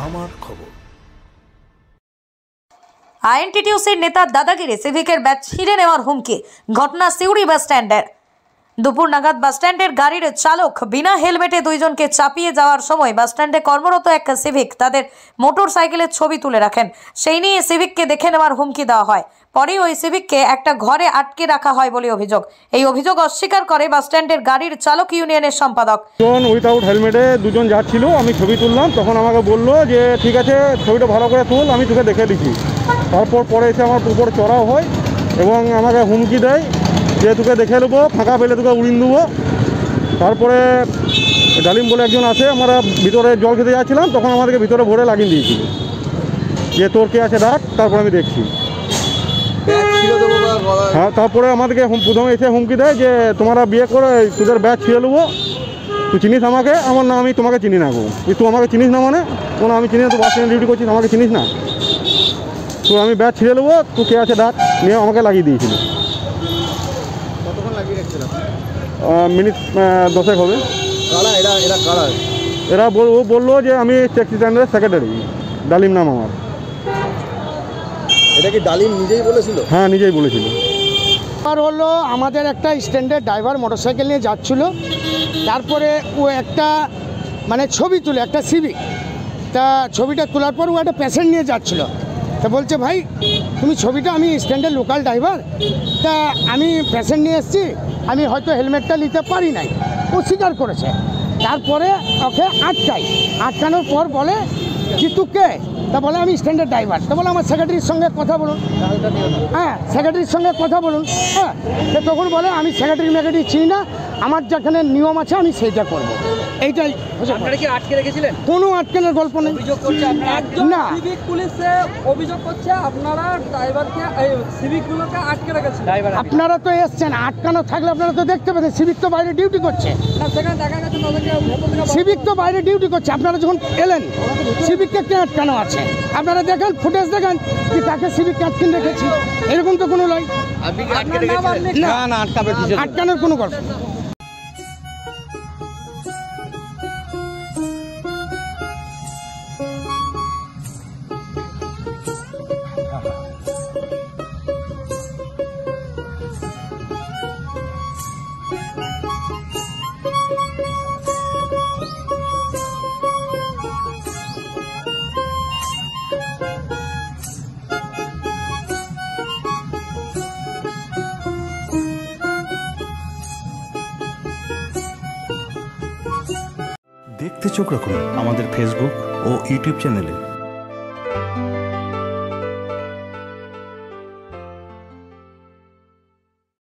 আমার খবর। আইএনটিটিউসির নেতার দাদাগিরি, সিভিকের ব্যাচ ছিঁড়ে নেওয়ার হুমকি। ঘটনা সিউড়ি বাস স্ট্যান্ডের। দুপুর নাগাদ বাস স্ট্যান্ডের গাড়ির চালক বিনা হেলমেটে দুইজনকে চাপিয়ে যাওয়ার সময় বাস স্ট্যান্ডে কর্মরত এক সিভিক তাদের মোটর সাইকেলের ছবি তুলে রাখেন। সেই নিয়ে সিভিককে দেখে নেওয়ার হুমকি দেওয়া হয়। পরে ওই সিভিককে একটা ঘরে আটকে রাখা হয় বলে অভিযোগ। এই অভিযোগ অস্বীকার করে বাস স্ট্যান্ডের গাড়ির চালক ইউনিয়নের সম্পাদক। উইথাউট হেলমেটে দুজন যাচ্ছিল, আমি ছবি তুললাম, তখন আমাকে বললো যে ঠিক আছে ছবিটা ভালো করে তুল, আমি তোকে দেখে দিচ্ছি। তারপর পরে এসে আমার উপর চড়াও হয় এবং আমাকে হুমকি দেয় যে তোকে দেখে নেবো, ফাঁকা পেলে তোকে উড়িয়ে দেবো। তারপরে ডালিম বলে একজন আসে, আমরা ভিতরে জল খেতে যাচ্ছিলাম, তখন আমাদেরকে ভিতরে ভরে লাগিয়ে দিয়েছিল যে তোর কে আছে ডাক, তারপর আমি দেখছি। হ্যাঁ, তারপরে আমাদেরকে প্রথমে এসে হুমকি দেয় যে তোমরা বিয়ে করে তোদের ব্যাগ ছিঁড়ে নেবো, তুই চিনিস আমাকে? আমার না, আমি তোমাকে চিনি না গো। তুই আমাকে চিনিস না মানে? কোনো আমি চিনি না, তুই বাস স্ট্যান্ডে ডিউটি করছিস, আমাকে চিনিস না? তো আমি ব্যাগ ছিঁড়ে নেবো, তুই কে আছে ডাক, নিয়ে আমাকে লাগিয়ে দিয়েছিল। কতক্ষণ লাগিয়ে রাখছিলাম? মিনিট 10 হবে। এরা বললো যে আমি ট্যাক্সি স্ট্যান্ডের সেক্রেটারি, ডালিম নাম আমার। এটা কি ডালিম নিজেই বলেছিল? হ্যাঁ, নিজেই বলেছিল। আর হলো আমাদের একটা স্ট্যান্ডের ড্রাইভার মোটরসাইকেল নিয়ে যাচ্ছিল, তারপরে ও একটা মানে ছবি তুলে, একটা সিভিক, তা ছবিটা তোলার পর ও একটা পেশেন্ট নিয়ে যাচ্ছিল। তা বলছে ভাই তুমি ছবিটা, আমি স্ট্যান্ডের লোকাল ড্রাইভার, তা আমি পেশেন্ট নিয়ে এসেছি, আমি হয়তো হেলমেটটা নিতে পারি নাই। ও স্বীকার করেছে। তারপরে ওকে আটকানোর পর বলে কি তুই কে? তা বলে আমি স্ট্যান্ডের ড্রাইভার। তা বলে আমার সেক্রেটারির সঙ্গে কথা বলুন। হ্যাঁ, সেক্রেটারির সঙ্গে কথা বলুন। হ্যাঁ, সে তখন বলে আমি সেক্রেটারি চিনি না, আমার যেখানে নিয়ম আছে আমি সেইটা করবো। এইটাই। আপনারা কি আটকে রেখেছিলেন? কোনো আটকানোর গল্প নেই। অভিযোগ করছে না, সিভিক পুলিশে অভিযোগ করছে আপনারা ড্রাইভারকে, সিভিকগুলোকে আটকে রেখেছেন। আপনারা তো এসছেন, আটকানো থাকলে আপনারা তো দেখতে পেতেন। সিভিক তো বাইরে ডিউটি করছে। না, সেখানে দেখা গেছে তাদেরকে সিভিক তো বাইরে ডিউটি করছে। আপনারা যখন এলেন, সিভিককে কে আটকানো আছে? আপনারা দেখেন, ফুটেজ দেখেন যে তাকে সিভিককে আটকিয়ে রেখেছি, এরকম তো কোনো নয়। না, আটকানোর কোনো গল্প। দেখতে চোখ রাখুন আমাদের ফেসবুক ও ইউটিউব চ্যানেলে।